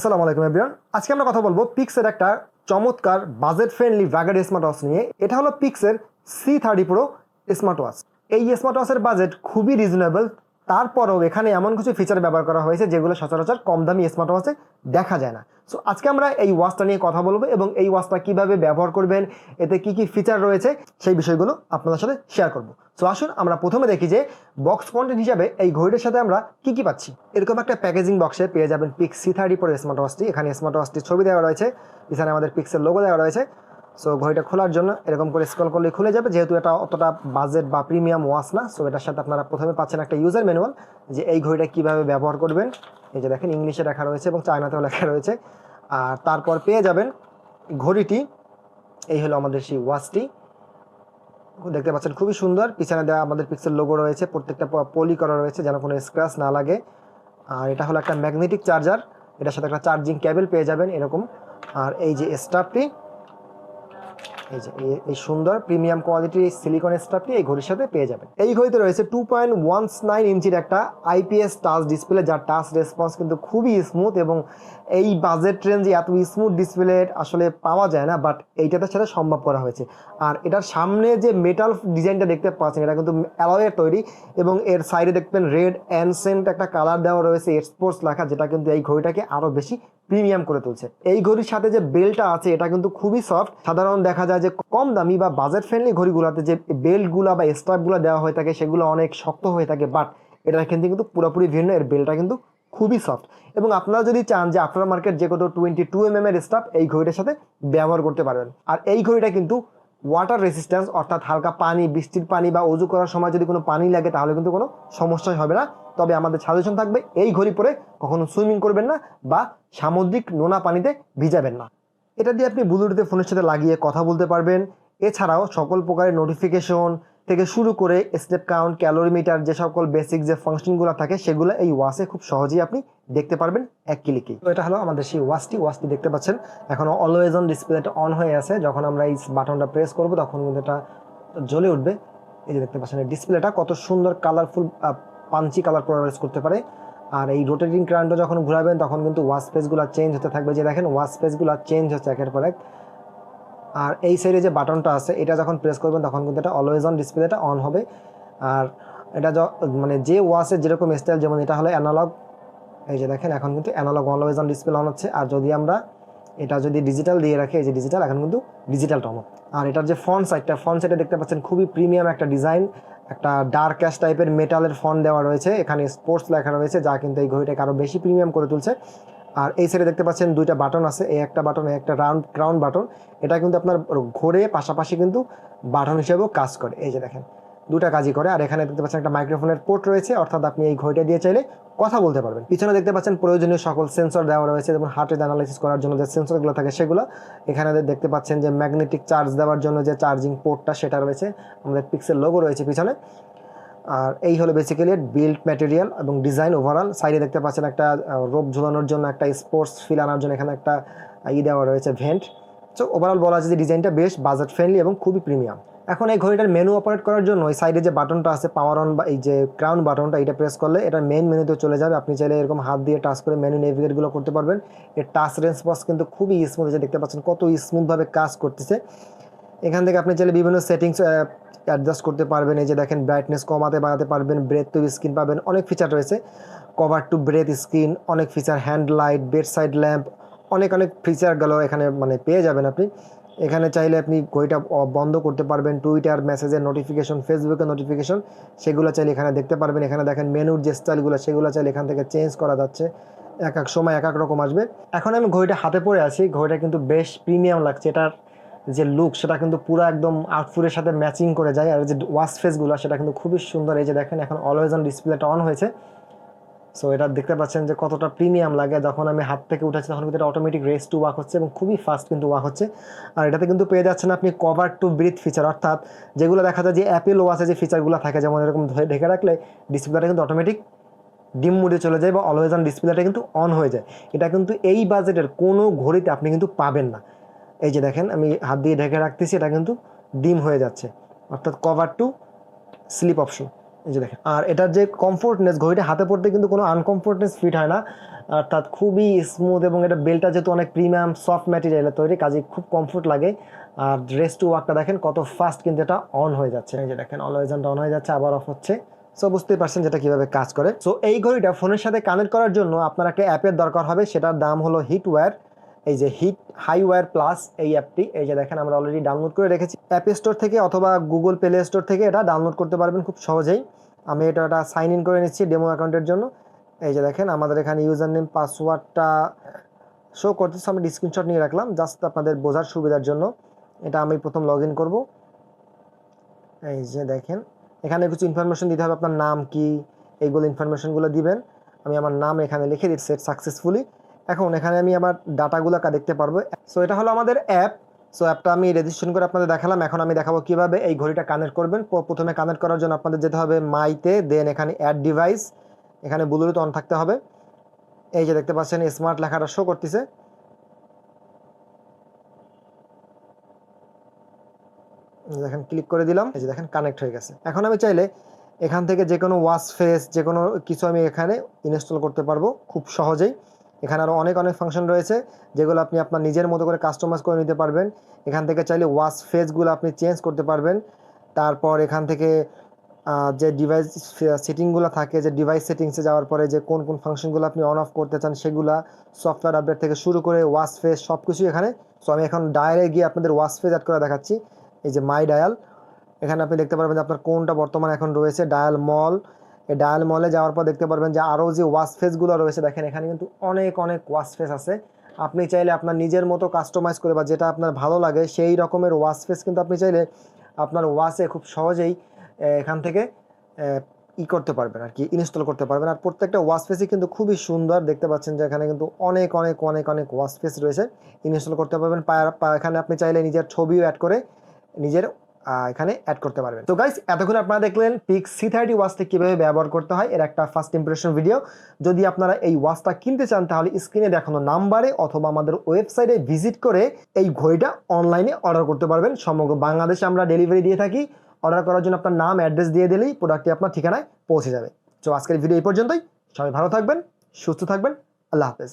আসসালামু আলাইকুম এভরিওয়ান। আজকে আমরা কথা বলবো পিক্সের একটা চমৎকার বাজেট ফ্রেন্ডলি ভ্যাগাড স্মার্ট ওয়াচ নিয়ে। এটা হলো পিক্সের C30 প্রো স্মার্ট ওয়াচ। এই স্মার্ট ওয়াচের বাজেট খুবই রিজনেবল, তারপরেও এখানে এমন কিছু ফিচার ব্যবহার করা হয়েছে যেগুলো সচরাচর কম দামি স্মার্ট ওয়াচে দেখা যায় না। সো আজকে আমরা এই ওয়াচটা নিয়ে কথা বলবো এবং এই ওয়াচটা কিভাবে ব্যবহার করবেন, এতে কি কি ফিচার রয়েছে সেই বিষয়গুলো আপনাদের সাথে শেয়ার করব। সো আসুন আমরা প্রথমে দেখি যে বক্স কন্টেন্ট হিসাবে এই ঘড়িটার সাথে আমরা কি কি পাচ্ছি। এরকম একটা প্যাকেজিং বক্সে পেয়ে যাবেন পিক্স C30 প্রো স্মার্ট ওয়াচটি। এখানে স্মার্ট ওয়াচটির ছবি দেওয়া রয়েছে, এখানে আমাদের পিক্সের লোগো দেওয়া রয়েছে। সো ঘড়িটা খোলার জন্য এরকম করে স্ক্রল করলে খুলে যাবে, যেহেতু এটা অতটা বাজেট বা প্রিমিয়াম ওয়াচ না। সো এটার সাথে আপনারা প্রথমে পাচ্ছেন একটা ইউজার ম্যানুয়াল, যে এই ঘড়িটা কীভাবে ব্যবহার করবেন। এই যে দেখেন ইংলিশে লেখা রয়েছে এবং চায়নাতেও লেখা রয়েছে। আর তারপর পেয়ে যাবেন ঘড়িটি। এই হলো আমাদের সেই ওয়াচটি, দেখতে পাচ্ছেন খুবই সুন্দর। পিছনে দেওয়া আমাদের পিক্সেল লোগো রয়েছে, প্রত্যেকটা পলি করা রয়েছে যেন কোনো স্ক্র্যাচ না লাগে। আর এটা হলো একটা ম্যাগনেটিক চার্জার, এটার সাথে একটা চার্জিং কেবল পেয়ে যাবেন এরকম। আর এই যে স্ট্রাপটি, এই যে এই সুন্দর প্রিমিয়াম কোয়ালিটির সিলিকন স্ট্রাপটি এই ঘড়ির সাথে পেয়ে যাবেন। এই ঘড়িতে রয়েছে 2.19 ইঞ্চির একটা IPS টাচ ডিসপ্লে, যার টাচ রেসপন্স কিন্তু খুবই স্মুথ, এবং এই বাজেট রেঞ্জে এত স্মুথ ডিসপ্লে আসলে পাওয়া যায় না, বাট এইটাতে সাথে সম্ভব করা হয়েছে। আর এটার সামনে যে মেটাল ডিজাইনটা দেখতে পাচ্ছেন, এটা কিন্তু অ্যালয়ের তৈরি, এবং এর সাইডে দেখবেন রেড অ্যানসেন্ট একটা কালার দেওয়া রয়েছে, স্পোর্টস লেখা, যেটা কিন্তু এই ঘড়িটাকে আরও বেশি প্রিমিয়াম করে তুলছে। এই ঘড়ির সাথে যে বেল্টটা আছে এটা কিন্তু খুবই সফট। সাধারণ দেখা যায় যে কম দামি বা বাজেট ফ্রেন্ডলি ঘড়িগুলোতে যে বেল্টগুলো বা স্ট্রাপগুলো দেওয়া হয়ে থাকে সেগুলো অনেক শক্ত হয়ে থাকে, বাট এটার ক্ষেত্রে কিন্তু পুরোপুরি ভিন্ন। এর বেল্টটা কিন্তু খুবই সফট, এবং আপনারা যদি চান যে আফটার মার্কেট যে কোনো 22 mm এর স্ট্রাপ এই ঘড়িটার সাথে ব্যবহার করতে পারবেন। আর এই ঘড়িটা কিন্তু ওয়াটার রেসিস্ট্যান্স, অর্থাৎ হালকা পানি, বৃষ্টির পানি বা অজু করার সময় যদি কোনো পানি লাগে তাহলে কিন্তু কোনো সমস্যাই হবে না। তবে আমাদের সাজেশন থাকবে এই ঘড়ি পরে কখনো সুইমিং করবেন না বা সামুদ্রিক নোনা পানিতে ভিজাবেন না। এটা দিয়ে আপনি ব্লুটুথে ফোনের সাথে লাগিয়ে কথা বলতে পারবেন। এছাড়াও সকল প্রকারের নোটিফিকেশন থেকে শুরু করে স্টেপ কাউন্ট, ক্যালোরিমিটার, যে সকল বেসিক যে ফাংশনগুলো থাকে সেগুলো এই ওয়াচে খুব সহজেই আপনি দেখতে পারবেন এক ক্লিকেই। তো এটা হলো আমাদের সেই ওয়াচটি দেখতে পাচ্ছেন এখন অলওয়েজ অন ডিসপ্লেটা অন হয়ে আছে। যখন আমরা এই বাটনটা প্রেস করব তখন কিন্তু এটা জ্বলে উঠবে। এই যে দেখতে পাচ্ছেন ডিসপ্লেটা কত সুন্দর কালারফুল পাঞ্চি কালার প্রোভাইড করতে পারে। আর এই রোটেটিং ক্রাউনটা যখন ঘোরাবেন তখন কিন্তু ওয়াচ পেজগুলো চেঞ্জ হতে থাকবে, যে দেখেন ওয়াচ পেজগুলো চেঞ্জ হচ্ছে একের পর এক। আর এই সাইডে যে বাটনটা আছে এটা যখন প্রেস করবেন তখন কিন্তু এটা অলওয়েজ অন ডিসপ্লেটা অন হবে। আর এটা মানে যে ওয়াচের যেরকম স্টাইল, যেমন এটা হলো অ্যানালগ, এই যে দেখেন এখন কিন্তু analogue always on display on হচ্ছে। আর যদি আমরা এটা যদি ডিজিটাল দিয়ে রাখি, এই যে ডিজিটাল, এখন কিন্তু ডিজিটালটা অন। আর এটার যে ফন্ট সাইডে দেখতে পাচ্ছেন খুবই প্রিমিয়াম একটা ডিজাইন, একটা ডার্ক অ্যাশ টাইপের মেটালের ফন্ট দেওয়া রয়েছে, এখানে স্পোর্টস লেখা রয়েছে, যা কিন্তু এই ঘড়িটাকে আরও বেশি প্রিমিয়াম করে তুলছে। আর এই সাইডে দেখতে পাচ্ছেন দুইটা বাটন আছে, এই একটা বাটন, এই একটা ক্রাউন বাটন। এটা কিন্তু আপনার ঘোরে পাশাপাশি কিন্তু বাটন হিসেবেও কাজ করে, এই যে দেখেন দুটা কাজই করে। আর এখানে দেখতে পাচ্ছেন একটা মাইক্রোফোনের পোর্ট রয়েছে, অর্থাৎ আপনি এই ঘড়িটা দিয়ে চাইলে কথা বলতে পারবেন। পিছনে দেখতে পাচ্ছেন প্রয়োজনীয় সকল সেন্সর দেওয়া রয়েছে, যেমন হার্ট রেট অ্যানালাইসিস করার জন্য যে সেন্সরগুলো থাকে সেগুলো। এখানে দেখতে পাচ্ছেন যে ম্যাগনেটিক চার্জ দেওয়ার জন্য যে চার্জিং পোর্টটা সেটা রয়েছে, আমাদের পিক্সেল লোগো রয়েছে পিছনে। আর এই হলো বেসিক্যালি বিল্ড ম্যাটেরিয়াল এবং ডিজাইন ওভারঅল। সাইডে দেখতে পাচ্ছেন একটা রোপ ঝুলানোর জন্য, একটা স্পোর্টস ফিল আনার জন্য এখানে একটা দেওয়া রয়েছে ভেন্ট। সো ওভারঅল বলা যায় যে ডিজাইনটা বেশ বাজেট ফ্রেন্ডলি এবং খুবই প্রিমিয়াম। এখন এই ঘড়িটার মেনু অপারেট করার জন্য ওই সাইডে যে বাটনটা আছে পাওয়ার অন, বা এই যে ক্রাউন বাটনটা, এটা প্রেস করলে এটা মেইন মেনুতে চলে যাবে। আপনি চাইলে এরকম হাত দিয়ে টাচ করে মেনু নেভিগেটগুলো করতে পারবেন। এর টাচ রেসপন্স কিন্তু খুবই স্মুথ, যে দেখতে পাচ্ছেন কত স্মুথভাবে কাজ করতেছে। এখান থেকে আপনি চাইলে বিভিন্ন সেটিংস অ্যাডজাস্ট করতে পারবেন। এই যে দেখেন ব্রাইটনেস কমাতে বাড়াতে পারবেন, ব্রেথ টু স্ক্রিন পাবেন, অনেক ফিচার রয়েছে, কভার টু ব্রেথ স্ক্রিন, অনেক feature, hand light, bed side lamp, অনেক ফিচারগুলো এখানে মানে পেয়ে যাবেন আপনি। এখানে চাইলে আপনি ঘড়িটা বন্ধ করতে পারবেন, টুইটার মেসেজের নোটিফিকেশন, ফেসবুকের নোটিফিকেশন, সেগুলো চাইলে এখানে দেখতে পারবেন। এখানে দেখেন মেনুর যে স্টাইলগুলো সেগুলো চাইলে এখান থেকে চেঞ্জ করা যাচ্ছে, এক এক সময় এক এক রকম আসবে। এখন আমি ঘড়িটা হাতে পরে আছি, ঘড়িটা কিন্তু বেশ প্রিমিয়াম লাগছে, এটার যে লুক সেটা কিন্তু পুরো একদম আউটফিটের সাথে ম্যাচিং করে যায়। আর যে ওয়াচ ফেসগুলো সেটা কিন্তু খুবই সুন্দর। এই যে দেখেন এখন অলওয়েজ অন ডিসপ্লেটা অন হয়েছে। সো এটা দেখতে পাচ্ছেন যে কতটা প্রিমিয়াম লাগে। যখন আমি হাত থেকে উঠাচ্ছি তখন কিন্তু এটা অটোমেটিক রেস টু ওয়াক হচ্ছে এবং খুবই ফাস্ট কিন্তু ওয়াক হচ্ছে। আর এটাতে কিন্তু পেয়ে যাচ্ছেন আপনি কভার টু ব্রিথ ফিচার, অর্থাৎ যেগুলো দেখা যায় যে অ্যাপেল ওয়াচে যে ফিচারগুলো থাকে, যেমন এরকম ধরে ঢেকে রাখলে ডিসপ্লেটা কিন্তু অটোমেটিক ডিম মোডে চলে যায় বা অলওয়েজ অন ডিসপ্লেটা কিন্তু অন হয়ে যায়। এটা কিন্তু এই বাজেটের কোনো ঘড়িতে আপনি কিন্তু পাবেন না। এই যে দেখেন আমি হাত দিয়ে ঢেকে রাখতেছি, এটা কিন্তু ডিম হয়ে যাচ্ছে, অর্থাৎ কভার টু স্লিপ অপশন। এই যে দেখেন, আর এটার যে কমফোর্টনেস, ঘড়িটা হাতে পড়তে কিন্তু কোনো আনকমফোর্টনেস ফিট হয় না, অর্থাৎ খুবই স্মুথ, এবং এটা বেলটা যেহেতু অনেক প্রিমিয়াম সফট ম্যাটেরিয়ালের তৈরি, কাজে খুব কমফোর্ট লাগে। আর রেস্ট টু ওয়ার্কটা দেখেন কত ফাস্ট কিন্তু এটা অন হয়ে যাচ্ছে। এই যে দেখেন অলওয়েজ অন হয়ে যাচ্ছে, আবার অফ হচ্ছে। সো বুঝতেই পারছেন যেটা কিভাবে কাজ করে। সো এই ঘড়িটা ফোনের সাথে কানেক্ট করার জন্য আপনার একটা অ্যাপের দরকার হবে, সেটার দাম হলো হিটওয়্যার। এই যে হাইওয়্যার প্লাস এই অ্যাপটি, এই যে দেখেন আমরা অলরেডি ডাউনলোড করে রেখেছি অ্যাপ স্টোর থেকে অথবা গুগল প্লে স্টোর থেকে এটা ডাউনলোড করতে পারবেন খুব সহজেই। আমি এটা সাইন ইন করে নিচ্ছি ডেমো অ্যাকাউন্টের জন্য। এই যে দেখেন আমাদের এখানে ইউজার নেম পাসওয়ার্ডটা শো করতেছে, আমি স্ক্রিনশট নিয়ে রাখলাম জাস্ট আপনাদের বোঝার সুবিধার জন্য। এটা আমি প্রথম লগ ইন করবো। এই যে দেখেন এখানে কিছু ইনফরমেশন দিতে হবে, আপনার নাম কি, এইগুলো ইনফরমেশনগুলো দিবেন। আমি আমার নাম এখানে লিখে দিচ্ছি সেট সাকসেসফুলি। এখন এখানে আমি আমার ডাটাগুলো দেখতে পারবো। সো এটা হলো আমাদের অ্যাপ। সো অ্যাপটা আমি রেজিস্ট্রেশন করে আপনাদের দেখালাম। এখন আমি দেখাবো কিভাবে এই ঘড়িটা কানেক্ট করবেন। প্রথমে কানেক্ট করার জন্য আপনাদের যেতে হবে মাইতে, দেন এখানে অ্যাড ডিভাইস, এখানে ব্লুটুথ অন থাকতে হবে। এই যে দেখতে পাচ্ছেন স্মার্ট লেখাটা শো করতেছে, দেখেন ক্লিক করে দিলাম। এই যে দেখেন কানেক্ট হয়ে গেছে। এখন আমি চাইলে এখান থেকে যে কোনো ওয়াচ ফেস যে কোনো কিছু আমি এখানে ইনস্টল করতে পারবো খুব সহজেই। এখানে আরও অনেক ফাংশন রয়েছে যেগুলো আপনি আপনার নিজের মতো করে কাস্টমাইজ করে নিতে পারবেন। এখান থেকে চাইলে ওয়াচ ফেসগুলো আপনি চেঞ্জ করতে পারবেন। তারপর এখান থেকে যে ডিভাইস সেটিংগুলো থাকে, যে ডিভাইস সেটিংসে যাওয়ার পরে যে কোন কোন ফাংশনগুলো আপনি অন অফ করতে চান সেগুলা, সফটওয়্যার আপডেট থেকে শুরু করে ওয়াচ ফেস সব কিছুই এখানে। সো আমি এখন ডায়ালে গিয়ে আপনাদের ওয়াচ ফেস অ্যাড করে দেখাচ্ছি। এই যে মাই ডায়াল, এখানে আপনি দেখতে পারবেন যে আপনার কোনটা বর্তমানে এখন রয়েছে। ডায়াল মল, এই ডায়াল মলে যাওয়ার পর দেখতে পারবেন যে আরও যে ওয়াচ ফেসগুলো রয়েছে, দেখেন এখানে কিন্তু অনেক ওয়াচ ফেস আছে। আপনি চাইলে আপনার নিজের মতো কাস্টমাইজ করে বা যেটা আপনার ভালো লাগে সেই রকমের ওয়াচ ফেস কিন্তু আপনি চাইলে আপনার ওয়াচে খুব সহজেই এখান থেকে করতে পারবেন আর কি, ইনস্টল করতে পারবেন। আর প্রত্যেকটা ওয়াচ ফেসই কিন্তু খুবই সুন্দর, দেখতে পাচ্ছেন যে এখানে কিন্তু অনেক ওয়াচ ফেস রয়েছে, ইনস্টল করতে পারবেন। এখানে আপনি চাইলে নিজের ছবিও অ্যাড করে নিজের এখানে অ্যাড করতে পারবেন। তো গাইস এতক্ষণ আপনারা দেখলেন পিক্স C30 ওয়াচটা কিভাবে ব্যবহার করতে হয়, এর একটা ফার্স্ট ইমপ্রেশন ভিডিও। যদি আপনারা এই ওয়াচটা কিনতে চান তাহলে স্ক্রিনে দেখানো নাম্বারে অথবা আমাদের ওয়েবসাইটে ভিজিট করে এই ঘড়িটা অনলাইনে অর্ডার করতে পারবেন। সমগ্র বাংলাদেশে আমরা ডেলিভারি দিয়ে থাকি। অর্ডার করার জন্য আপনার নাম অ্যাড্রেস দিয়ে দিলেই প্রোডাক্টটি আপনার ঠিকানায় পৌঁছে যাবে। তো আজকের ভিডিও এই পর্যন্তই। সবাই ভালো থাকবেন, সুস্থ থাকবেন, আল্লাহ হাফেজ।